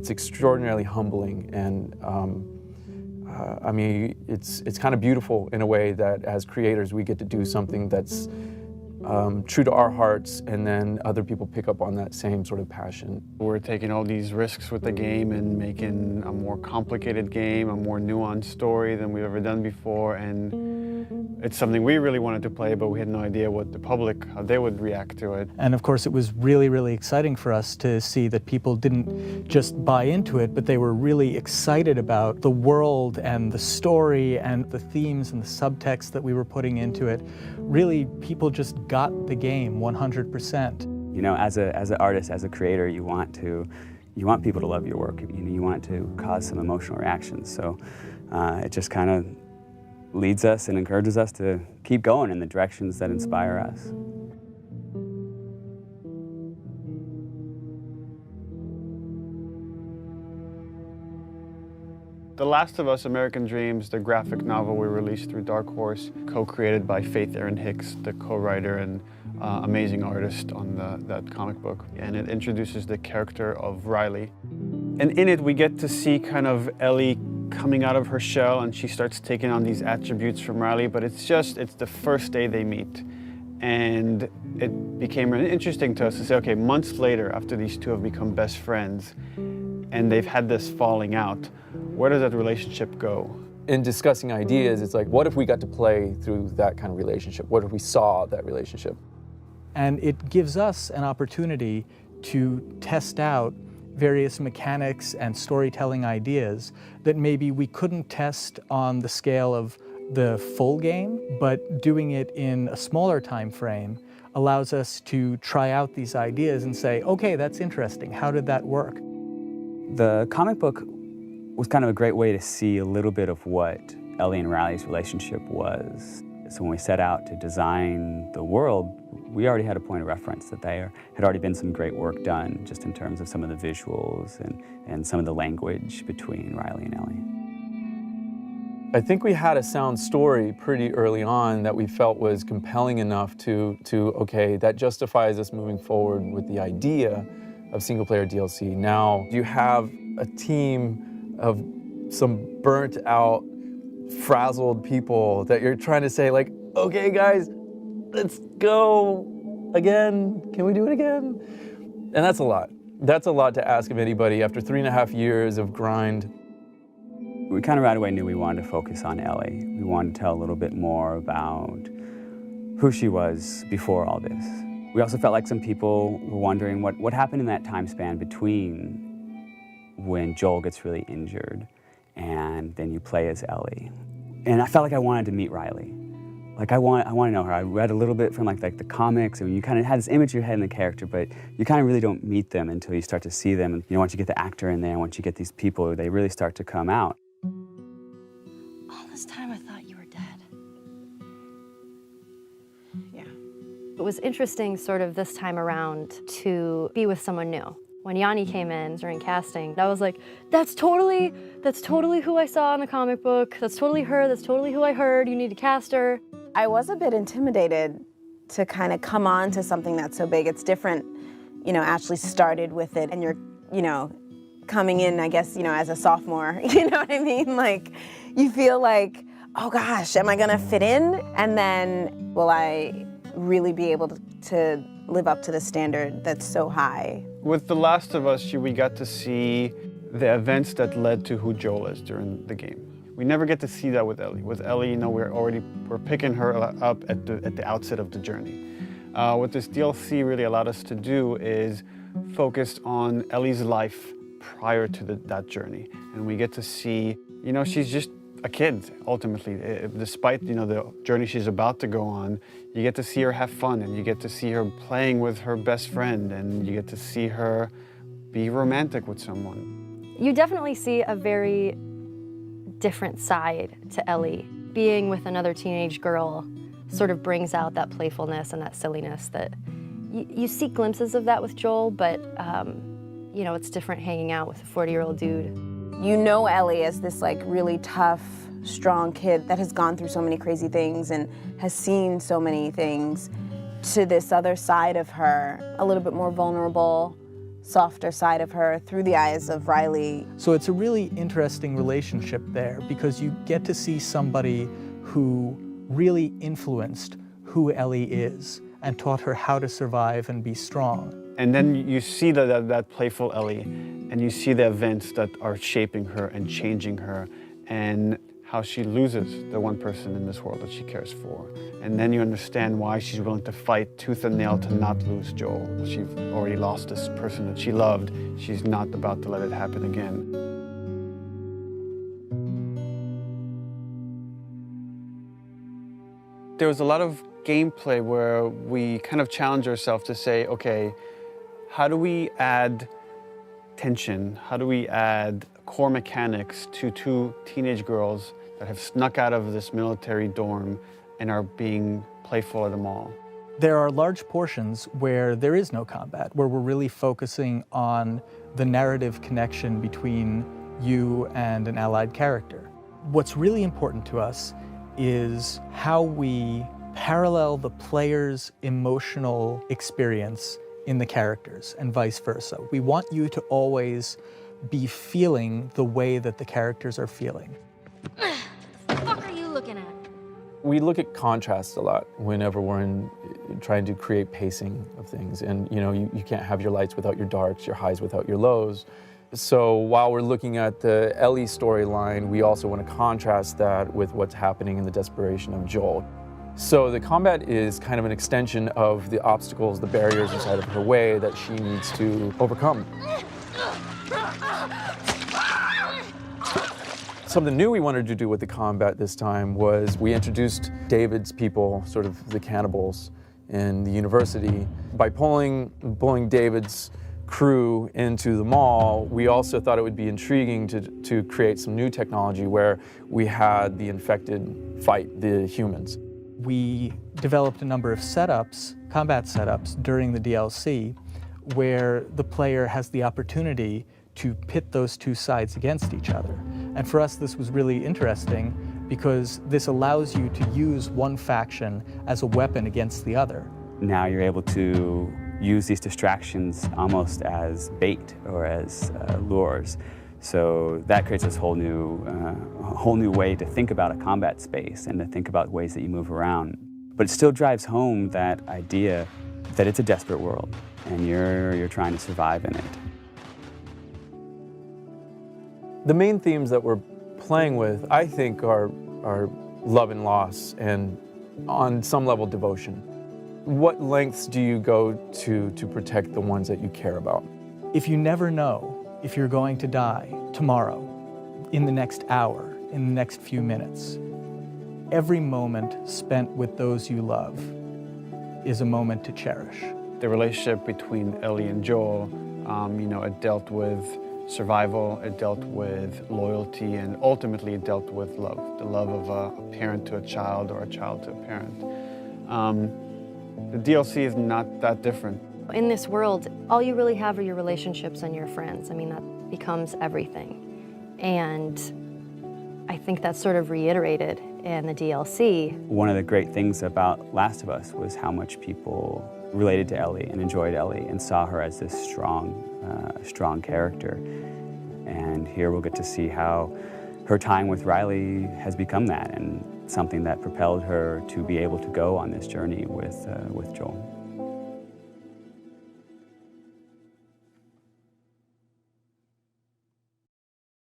it's extraordinarily humbling, and I mean, it's kind of beautiful in a way that as creators we get to do something that's true to our hearts, and then other people pick up on that same sort of passion. We're taking all these risks with the game and making a more complicated game, a more nuanced story than we've ever done before, and it's something we really wanted to play, but we had no idea what the public, how they would react to it. And of course it was really, really exciting for us to see that people didn't just buy into it, but they were really excited about the world and the story and the themes and the subtext that we were putting into it. Really, people just got the game 100%. You know, as an artist, as a creator, you want people to love your work. You want it to cause some emotional reactions. So it just kind of leads us and encourages us to keep going in the directions that inspire us. The Last of Us: American Dreams, the graphic novel we released through Dark Horse, co-created by Faith Erin Hicks, the co-writer and amazing artist on that comic book. And it introduces the character of Riley. And in it we get to see kind of Ellie coming out of her shell, and she starts taking on these attributes from Riley, but it's the first day they meet. And it became really interesting to us to say, okay, months later, after these two have become best friends, and they've had this falling out, where does that relationship go? In discussing ideas, it's like, what if we got to play through that kind of relationship? What if we saw that relationship? And it gives us an opportunity to test out various mechanics and storytelling ideas that maybe we couldn't test on the scale of the full game, but doing it in a smaller time frame allows us to try out these ideas and say, okay, that's interesting. How did that work? The comic book was kind of a great way to see a little bit of what Ellie and Riley's relationship was. So when we set out to design the world, we already had a point of reference that there had already been some great work done just in terms of some of the visuals and some of the language between Riley and Ellie. I think we had a sound story pretty early on that we felt was compelling enough to okay, that justifies us moving forward with the idea of single-player DLC. Now you have a team of some burnt-out, frazzled people that you're trying to say, like, okay, guys, let's go again. Can we do it again? And that's a lot. That's a lot to ask of anybody after 3.5 years of grind. We kind of right away knew we wanted to focus on Ellie. We wanted to tell a little bit more about who she was before all this. We also felt like some people were wondering what happened in that time span between when Joel gets really injured and then you play as Ellie. And I felt like I wanted to meet Riley. Like I want to know her. I read a little bit from like the comics, and you kind of had this image in your head in the character, but you kind of really don't meet them until you start to see them. And once you get the actor in there, once you get these people, they really start to come out. All this time I thought you were dead. Yeah. It was interesting sort of this time around to be with someone new. When Yanni came in during casting, I was like, that's totally who I saw in the comic book. That's totally her, that's totally who I heard. You need to cast her. I was a bit intimidated to kind of come on to something that's so big. It's different, Ashley started with it, and you're, coming in, I guess, as a sophomore, you know what I mean? Like, you feel like, oh gosh, am I gonna fit in? And then, will I really be able to live up to the standard that's so high? With The Last of Us, we got to see the events that led to who Joel is during the game. We never get to see that with Ellie. With Ellie, we're picking her up at the outset of the journey. What this DLC really allowed us to do is focus on Ellie's life prior to that journey. And we get to see, she's just a kid, ultimately. Despite, the journey she's about to go on, you get to see her have fun, and you get to see her playing with her best friend, and you get to see her be romantic with someone. You definitely see a very different side to Ellie. Being with another teenage girl sort of brings out that playfulness and that silliness that you see glimpses of that with Joel, but it's different hanging out with a 40-year-old dude. You know Ellie as this really tough, strong kid that has gone through so many crazy things and has seen so many things, to this other side of her, a little bit more vulnerable softer side of her through the eyes of Riley. So it's a really interesting relationship there because you get to see somebody who really influenced who Ellie is and taught her how to survive and be strong. And then you see that playful Ellie, and you see the events that are shaping her and changing her, and how she loses the one person in this world that she cares for. And then you understand why she's willing to fight tooth and nail to not lose Joel. She's already lost this person that she loved. She's not about to let it happen again. There was a lot of gameplay where we kind of challenge ourselves to say, okay, how do we add tension? How do we add core mechanics to two teenage girls that have snuck out of this military dorm and are being playful at the mall? There are large portions where there is no combat, where we're really focusing on the narrative connection between you and an allied character. What's really important to us is how we parallel the player's emotional experience in the characters and vice versa. We want you to always be feeling the way that the characters are feeling. What the fuck are you looking at? We look at contrast a lot whenever we're trying to create pacing of things. And you can't have your lights without your darks, your highs without your lows. So while we're looking at the Ellie storyline, we also want to contrast that with what's happening in the desperation of Joel. So the combat is kind of an extension of the obstacles, the barriers inside of her way that she needs to overcome. Something new we wanted to do with the combat this time was we introduced David's people, sort of the cannibals in the university. By pulling David's crew into the mall, we also thought it would be intriguing to create some new technology where we had the infected fight the humans. We developed a number of setups, combat setups, during the DLC where the player has the opportunity to pit those two sides against each other. And for us, this was really interesting because this allows you to use one faction as a weapon against the other. Now you're able to use these distractions almost as bait or as lures. So that creates this whole new way to think about a combat space and to think about ways that you move around. But it still drives home that idea that it's a desperate world and you're trying to survive in it. The main themes that we're playing with, I think, are love and loss and, on some level, devotion. What lengths do you go to protect the ones that you care about? If you never know if you're going to die tomorrow, in the next hour, in the next few minutes, every moment spent with those you love is a moment to cherish. The relationship between Ellie and Joel, it dealt with survival, it dealt with loyalty, and ultimately it dealt with love. The love of a parent to a child or a child to a parent. The DLC is not that different. In this world, all you really have are your relationships and your friends. I mean, that becomes everything. And I think that's sort of reiterated in the DLC. One of the great things about Last of Us was how much people related to Ellie and enjoyed Ellie and saw her as this strong character. And here we'll get to see how her time with Riley has become that and something that propelled her to be able to go on this journey with Joel.